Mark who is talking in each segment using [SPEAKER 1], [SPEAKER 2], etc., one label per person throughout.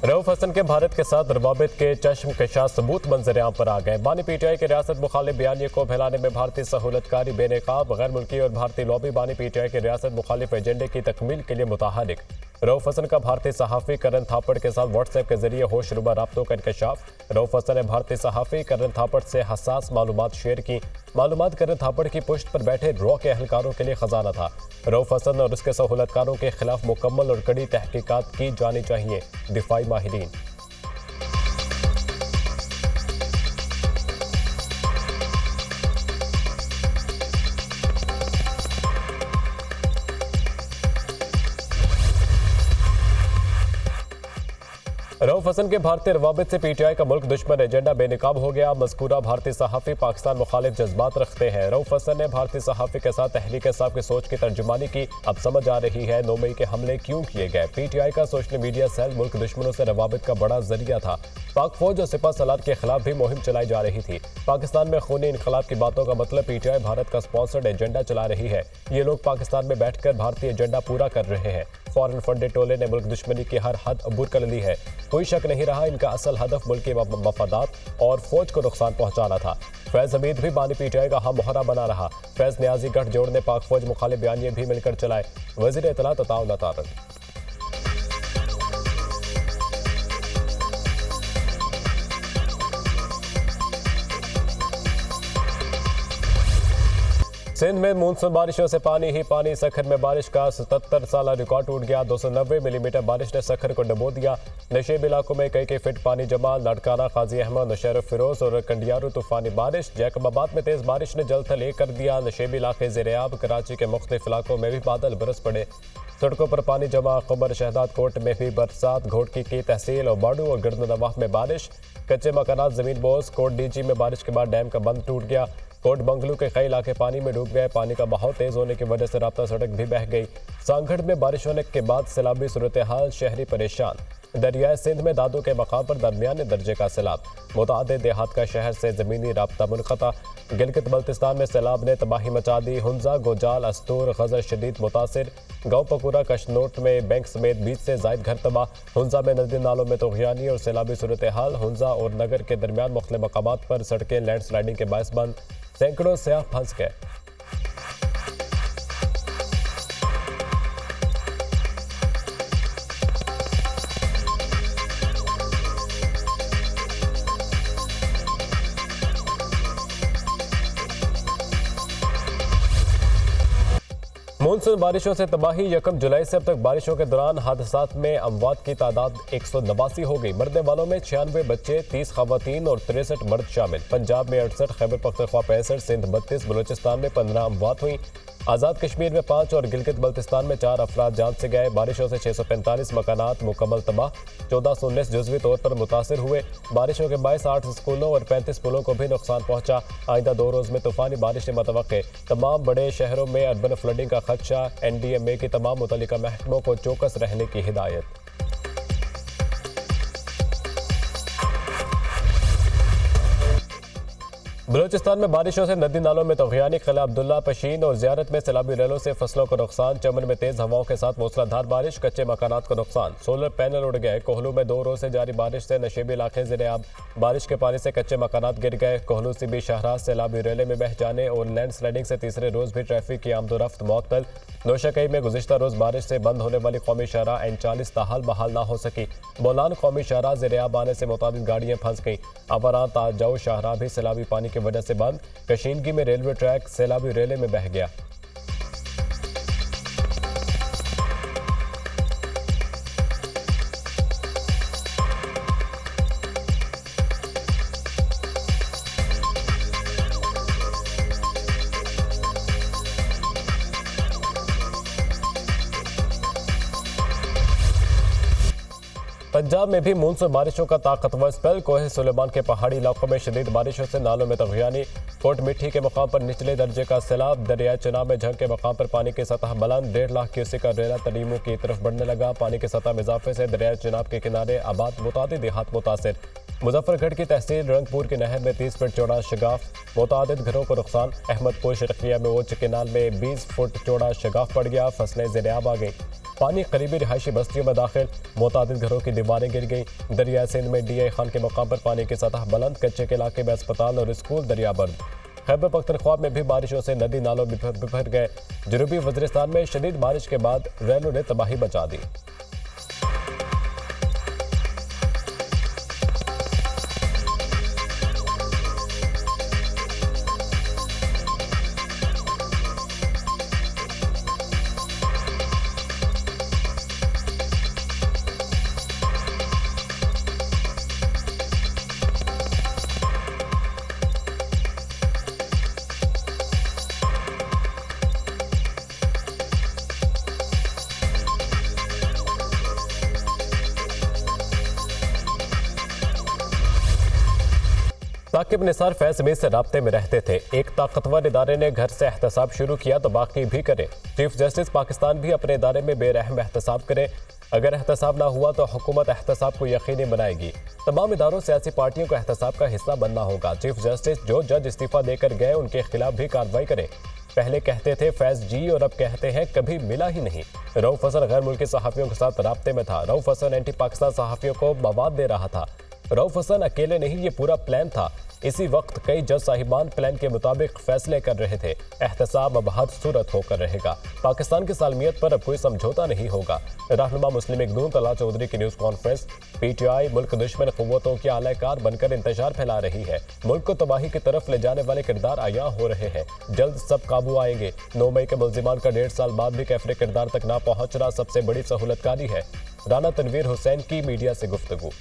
[SPEAKER 1] रऊफ हसन के भारत के साथ रवाबित के चश्मकशा सबूत मंजर-ए-आम पर आ गए। बानी पीटीआई के रियासत मुखालिफ बयानिए को फैलाने में भारतीय सहूलतकारी बेनकाब, गैर मुल्की और भारतीय लॉबी बानी पीटीआई के रियासत मुखालिफ एजेंडे की तकमील के लिए मुतहरिक। रऊफ हसन का भारतीय सहाफ़ी करण थापड़ के साथ व्हाट्सएप के जरिए होशरुबा राब्तों का इंकशाफ। रऊफ हसन ने भारतीय सहाफ़ी करण थापड़ से हसास मालूमात शेयर की। मालूमात करण थापड़ की पुश्त पर बैठे रॉ के एहलकारों के लिए खजाना था। रऊफ हसन और उसके सहूलतकारों के खिलाफ मुकम्मल और कड़ी तहकीकात की जानी चाहिए। दिफाई माहिरीन। रऊफ हसन के भारतीय रवाबित से पीटीआई का मुल्क दुश्मन एजेंडा बेनकाब हो गया। मज़कूरा भारतीय सहाफ़ी पाकिस्तान मुखालिफ जज्बात रखते हैं। रऊफ हसन ने भारतीय सहाफ़ी के साथ तहरीक इंसाफ की सोच की तर्जुमानी की। अब समझ आ रही है 9 मई के हमले क्यों किए गए। पीटीआई का सोशल मीडिया सेल मुल्क दुश्मनों से रवाबित का बड़ा जरिया था। पाक फौज और सिपा सलार के खिलाफ भी मुहिम चलाई जा रही थी। पाकिस्तान में खूनी इनकलाब की बातों का मतलब पीटीआई भारत का स्पॉन्सर्ड एजेंडा चला रही है। ये लोग पाकिस्तान में बैठकर भारतीय एजेंडा पूरा कर रहे हैं। फॉरेन फंडेड टोले ने मुल्क दुश्मनी की हर हद अबूर कर ली है। कोई शक नहीं रहा इनका असल हदफ मुल्क के मफादात और फौज को नुकसान पहुंचाना था। फैज हमीद भी बानी पीटीआई का हम मोहरा बना रहा। फैज न्याजी गठजोड़ ने पाक फौज मुखालिफ बयानिए भी मिलकर चलाए। वजीर इत्तलात अताउन तारक। सिंध में मानसून बारिशों से पानी ही पानी। सखर में बारिश का 77 साला रिकॉर्ड टूट गया। 290 मिलीमीटर बारिश ने सखर को डुबो दिया। नशेब इलाकों में कई फीट पानी जमा। लड़काना, काजी अहमद, नशरफ फिरोज और कंडियारू तूफानी बारिश। जैकबाबाद में तेज बारिश ने जल थल कर दिया। नशेबी इलाके ज़ेर-ए-आब। कराची के मुख्तलिफ इलाकों में भी बादल बरस पड़े। सड़कों पर पानी जमा। खबर शहदाद कोट में भी बरसात। घोटकी की तहसील और बाडू और गिरदनवाह में बारिश। कच्चे मकानात जमीन बोझ। कोट डीजी में बारिश के बाद डैम का बंद टूट गया। कोट बंगलू के कई इलाके पानी में डूब गए। पानी का बहाव तेज होने की वजह से राब्ता सड़क भी बह गई। सांगढ़ में बारिश होने के बाद सैलाबी सूरत हाल, शहरी परेशान। दरियाए सिंध में दादू के मकाम पर दरमियाने दर्जे का सैलाब। मुतादिद देहात का शहर से ज़मीनी राब्ता मुनक़ता। गिलगित बल्तिस्तान में सैलाब ने तबाही मचा दी। हुंजा, गोजाल, अस्तूर, गजर शदीद मुतासिर। गाँव पकूरा कशनोट में बैंक समेत 20 से जायद घर तबाह। हुंजा में नदी नालों में तुग़यानी और सैलाबी सूरत हाल। हुंजा और नगर के दरमियान मुख्तलिफ मकामात पर सड़कें लैंडस्लाइडिंग के बायस बंद। सैकड़ों सयाह फंस गए। मानसून बारिशों से तबाही। 1 जुलाई से अब तक बारिशों के दौरान हादसात में अमवात की तादाद 189 हो गई। मरने वालों में 96 बच्चे, 30 खवातीन और 63 मर्द शामिल। पंजाब में 68, खैबर पख्तूनख्वा 65, सिंध 32, बलूचिस्तान में 15 अमवात हुई। आज़ाद कश्मीर में 5 और गिलगित बल्तिस्तान में 4 अफराद जान से गए। बारिशों से 645 मकानात मुकम्मल तबाह। 1419 जुज़वी तौर पर मुतासिर हुए। बारिशों के बायस 8 स्कूलों और 35 पुलों को भी नुकसान पहुंचा। आइंदा 2 रोज़ में तूफानी बारिशें मतवक्के। तमाम बड़े शहरों में अर्बन फ्लडिंग का खदशा। NDMA की तमाम मुतल्लिका महकमों को चौकस रहने की हिदायत। बलूचिस्तान में बारिशों से नदी नालों में तुग़यानी। किला अब्दुल्ला, पशीन और ज़ियारत में सैलाबी रेलों से फसलों को नुकसान। चमन में तेज हवाओं के साथ मूसलाधार बारिश। कच्चे मकानात को नुकसान। सोलर पैनल उड़ गए। कोहलू में 2 रोज से जारी बारिश से नशेबी इलाके ज़ेर-ए-आब। बारिश के पानी से कच्चे मकानात गिर गए। कोहलू से भी शाहराज सैलाबी रेले में बह जाने और लैंड स्लाइडिंग से तीसरे रोज भी ट्रैफिक की आमदोरफ्त मअतल। नौशकई में गुज़िश्ता रोज बारिश से बंद होने वाली कौमी शाहराह N40 ताहाल बहाल ना हो सकी। बोलान कौमी शाहराह ज़ेर-ए-आब आने से मुताबिक गाड़ियाँ फंस गईं। अवरां ताजाऊ शाहराह भी सैलाबी पानी की वजह से बंद। कशीनगी में रेलवे ट्रैक सैलाबी रेले में बह गया। पंजाब में भी मानसून बारिशों का ताकतवर स्पेल। कोहे सुलेमान के पहाड़ी इलाकों में शदीद बारिशों से नालों में तुग़यानी। कोट मिट्टी के मकाम पर निचले दर्जे का सैलाब। दरियाए चनाब में झंग के मकाम पर पानी की सतह बुलंद। 1.5 लाख क्यूसेक का रेला तरीमों की तरफ बढ़ने लगा। पानी की सतह में इजाफे से दरियाए चनाब के किनारे आबाद मुतादिद देहात मुतासिर। मुजफ्फरगढ़ की तहसील रंगपुर की नहर में 30 फुट चौड़ा शगाफ। मुतादिद घरों को नुकसान। अहमदपुर शर्किया में ओच केनाल में 20 फुट चौड़ा शगाफ पड़ गया। फसलें ज़ेर-ए-आब आ गई। पानी करीबी रिहायशी बस्तियों में दाखिल, मुतादिद घरों की दीवारें गिर गई। दरिया सिंध में DI खान के मकाम पर पानी की सतह बुलंद, कच्चे के इलाके में अस्पताल और स्कूल दरियाबंद। खैबर पख्तूनख्वा में भी बारिशों से नदी नालों बिखर गए। जनूबी वज़ीरिस्तान में शदीद बारिश के बाद रैनों ने तबाही मचा दी। साकिब निसार फैज मीर से राब्ते में रहते थे। एक ताकतवर इदारे ने घर से एहतसाब शुरू किया तो बाकी भी करें। चीफ जस्टिस पाकिस्तान भी अपने इदारे में बेरहम एहतसाब करे। अगर एहतसाब ना हुआ तो हुकूमत एहतसाब को यकीनी बनाएगी। तमाम इदारों सियासी पार्टियों को एहतसाब का हिस्सा बनना होगा। चीफ जस्टिस जो जज इस्तीफा देकर गए उनके खिलाफ भी कार्रवाई करें। पहले कहते थे फैज जी और अब कहते हैं कभी मिला ही नहीं। रऊफ हसन गैर मुल्की सहाफ़ियों के साथ राब्ते में था। रऊफ हसन एंटी पाकिस्तान सहाफ़ियों को मवाद दे रहा था। रऊफ हसन अकेले नहीं, ये पूरा प्लान था। इसी वक्त कई जज साहिबान प्लान के मुताबिक फैसले कर रहे थे। एहतसाब अब हर सूरत होकर रहेगा। पाकिस्तान की सालमियत पर अब कोई समझौता नहीं होगा। रहनुमा मुस्लिम लीग नून तला चौधरी की न्यूज़ कॉन्फ्रेंस। PTI मुल्क दुश्मन क़ुव्वतों की आलाकार बनकर इंतजार फैला रही है। मुल्क को तबाही की तरफ ले जाने वाले किरदार आया हो रहे हैं। जल्द सब काबू आएंगे। 9 मई के मुल्जिमान का 1.5 साल बाद भी कैफरे किरदार तक ना पहुंचना सबसे बड़ी सहूलतकारी है। राना तनवीर हुसैन की मीडिया से गुफ्तगू।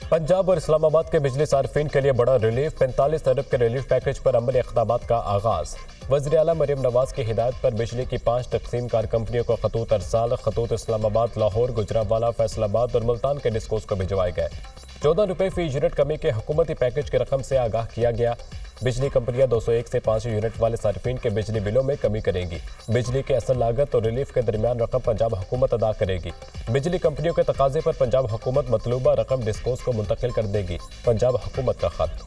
[SPEAKER 1] पंजाब और इस्लामाबाद के बिजली सार्फिन के लिए बड़ा रिलीफ। 45 अरब के रिलीफ पैकेज पर अमली इक़दामात का आगाज। वज़ीर आला मरियम नवाज की हिदायत पर बिजली की 5 तकसीम कार कंपनियों को खतूत अरसाल, खतूत इस्लामाबाद, लाहौर, गुजरावाला, फैसलाबाद और मुल्तान के डिस्कोस को भिजवाए गए। 14 रुपये फी यूनिट कमी के हुकूमती पैकेज की रकम से आगाह किया गया। बिजली कंपनियां 201 से 500 यूनिट वाले सार्फिन के बिजली बिलों में कमी करेंगी। बिजली के असल लागत और रिलीफ के दरमियान रकम पंजाब हुकूमत अदा करेगी। बिजली कंपनियों के तकाजे पर पंजाब हुकूमत मतलूबा रकम डिस्कोस को मुंतकिल कर देगी। पंजाब हुकूमत का खत।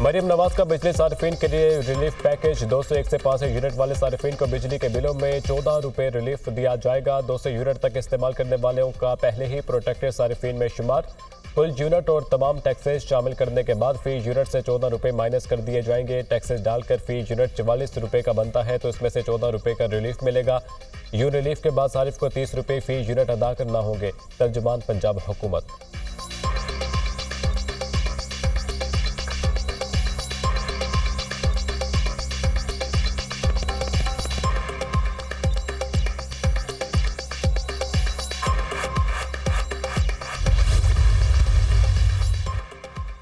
[SPEAKER 1] मरियम नवाज का बिजली सार्फिन के लिए रिलीफ पैकेज। 201 से 500 यूनिट वाले सार्फिन को बिजली के बिलों में 14 रुपये रिलीफ दिया जाएगा। 200 यूनिट तक इस्तेमाल करने वालों का पहले ही प्रोटेक्टेड सार्फिन में शुमार। कुल यूनिट और तमाम टैक्सेस शामिल करने के बाद फी यूनिट से 14 रुपये माइनस कर दिए जाएंगे। टैक्सेस डालकर फी यूनिट 44 रुपये का बनता है तो इसमें से 14 रुपये का रिलीफ मिलेगा। यूं रिलीफ के बाद सारिफ को 30 रुपये फी यूनिट अदा करना होंगे। तर्जुमान पंजाब हुकूमत।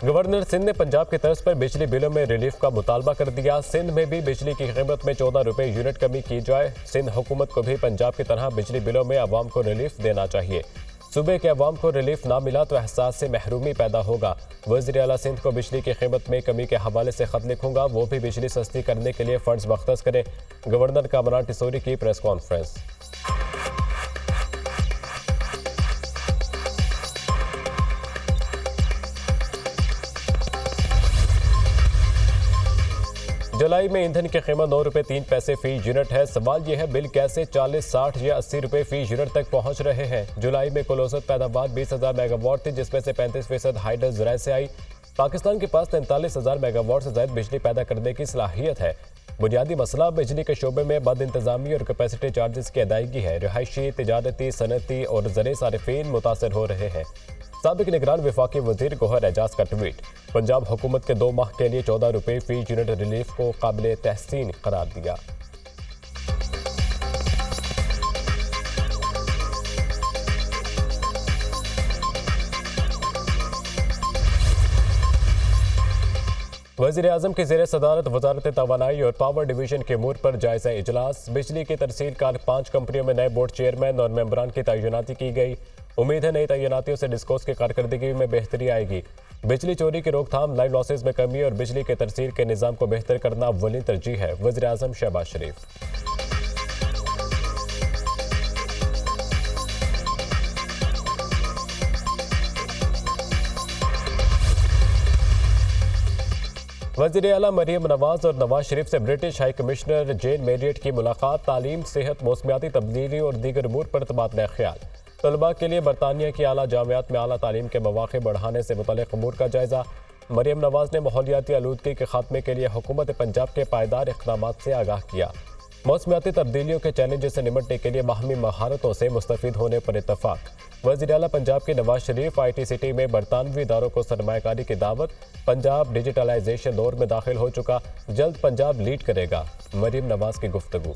[SPEAKER 1] गवर्नर सिंध ने पंजाब की तर्ज पर बिजली बिलों में रिलीफ का मुतालबा कर दिया। सिंध में भी बिजली की कीमत में 14 रुपये यूनिट कमी की जाए। सिंध हुकूमत को भी पंजाब की तरह बिजली बिलों में अवाम को रिलीफ देना चाहिए। सूबे के अवाम को रिलीफ ना मिला तो एहसास से महरूमी पैदा होगा। वज़ीर आला सिंध को बिजली की कीमत में कमी के हवाले से खत लिखूंगा, वो भी बिजली सस्ती करने के लिए फंड्स मख्तस करें। गवर्नर कामरान टिसोरी की प्रेस कॉन्फ्रेंस। जुलाई में ईंधन की कीमत 9 रुपये 3 पैसे फी यूनिट है। सवाल यह है बिल कैसे 40, 60 या 80 रुपये फी यूनिट तक पहुंच रहे हैं। जुलाई में कुल औसत पैदावार 20,000 मेगावाट थी, जिसमें से 35% हाइडल ज़राए से आई। पाकिस्तान के पास 43,000 मेगावाट से ज़ायद बिजली पैदा करने की सलाहियत है। बुनियादी मसला बिजली के शोबे में बद इंतजामी और कैपेसिटी चार्जेस की अदायगी है। रिहायशी, तिजारती, सनती और ज़रे सारिफीन मुतासर हो रहे हैं। साबिक निगरान वफाकी वजीर गौहर एजाज का ट्वीट। पंजाब हुकूमत के 2 माह के लिए 14 रुपये फी यूनिट रिलीफ को काबिल तहसीन करार दिया। वज़ीर-ए-आज़म की ज़ेर सदारत वज़ारत तवानाई और पावर डिवीज़न के अमूर पर जायज़ा इजलास। बिजली की तरसील का 5 कंपनियों में नए बोर्ड चेयरमैन और मेंबरान की तैनाती की गई। उम्मीद है नई तैनातियों से डिस्कोस की कारकर्दगी में बेहतरी आएगी। बिजली चोरी की रोकथाम, लाइव लॉसेज में कमी और बिजली के तरसील के निज़ाम को बेहतर करना अव्वलीन तरजीह है। वज़ीर-ए-आज़म शहबाज शरीफ। वज़ीर आला मरियम नवाज और नवाज शरीफ से ब्रिटिश हाई कमिश्नर जेन मेरियट की मुलाकात। तालीम, सेहत, मौसमियाती तब्दीली और दीगर अमूर पर तबादला ख्याल। तलबा के लिए बरतानिया की आला जामियात में आला तालीम के मौक़े बढ़ाने से मुतल्लिक़ अमूर का जायज़ा। मरियम नवाज ने माहौलियाती आलूदगी के खात्मे के लिए हुकूमत पंजाब के पायदार इक़दामात से आगाह किया। मौसमियाती तब्दीलियों के चैलेंज से निपटने के लिए बाहमी महारतों से मुस्तफ़ीद होने पर इत्तफ़ाक़। वज़ीर आला पंजाब के नवाज शरीफ IT सिटी में बरतानवी इदारों को सरमायाकारी की दावत। पंजाब डिजिटलाइजेशन दौर में दाखिल हो चुका, जल्द पंजाब लीड करेगा। मरियम नवाज की गुफ्तगू।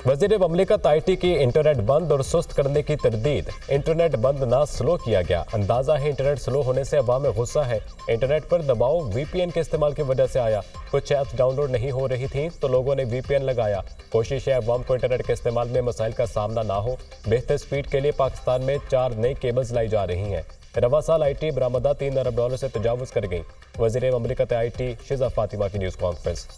[SPEAKER 1] वज़ीर ममलिकत IT की इंटरनेट बंद और सुस्त करने की तरदीद। इंटरनेट बंद ना स्लो किया गया, अंदाज़ा है इंटरनेट स्लो होने से अवाम में गुस्सा है। इंटरनेट पर दबाव VPN के इस्तेमाल की वजह से आया। कुछ ऐप्स डाउनलोड नहीं हो रही थी तो लोगों ने VPN लगाया। कोशिश है अवाम को इंटरनेट के इस्तेमाल में मसाइल का सामना ना हो। बेहतर स्पीड के लिए पाकिस्तान में 4 नई केबल्स लाई जा रही हैं। रवा साल IT बरामदा $3 अरब से तजावुज़ कर गई। वज़ीर ममलिकत IT शिज़ा फातिमा की न्यूज़ कॉन्फ्रेंस।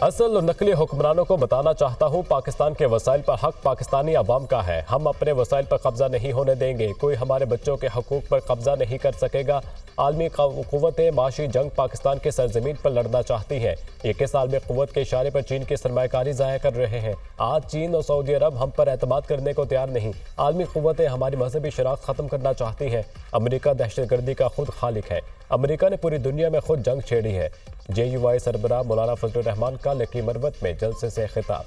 [SPEAKER 1] असल और नकली हुक्मरानों को बताना चाहता हूँ, पाकिस्तान के वसाइल पर हक पाकिस्तानी अवाम का है। हम अपने वसाइल पर कब्जा नहीं होने देंगे। कोई हमारे बच्चों के हकूक पर कब्जा नहीं कर सकेगा। आलमी क़ुव्वतें माशी जंग पाकिस्तान के सरजमीन पर लड़ना चाहती हैं। ये किस आलमी क़ुव्वत के इशारे पर चीन की सरमायाकारी ज़ाया कर रहे हैं? आज चीन और सऊदी अरब हम पर एतमाद करने को तैयार नहीं। आलमी क़ुव्वतें हमारी मजहबी शनाख्त ख़त्म करना चाहती हैं। अमरीका दहशतगर्दी का खुद खालिक है। अमरीका ने पूरी दुनिया में खुद जंग छेड़ी है। JUI सरबराह मौलाना फजलुर रहमान का लकी मरवत में जलसे से खिताब।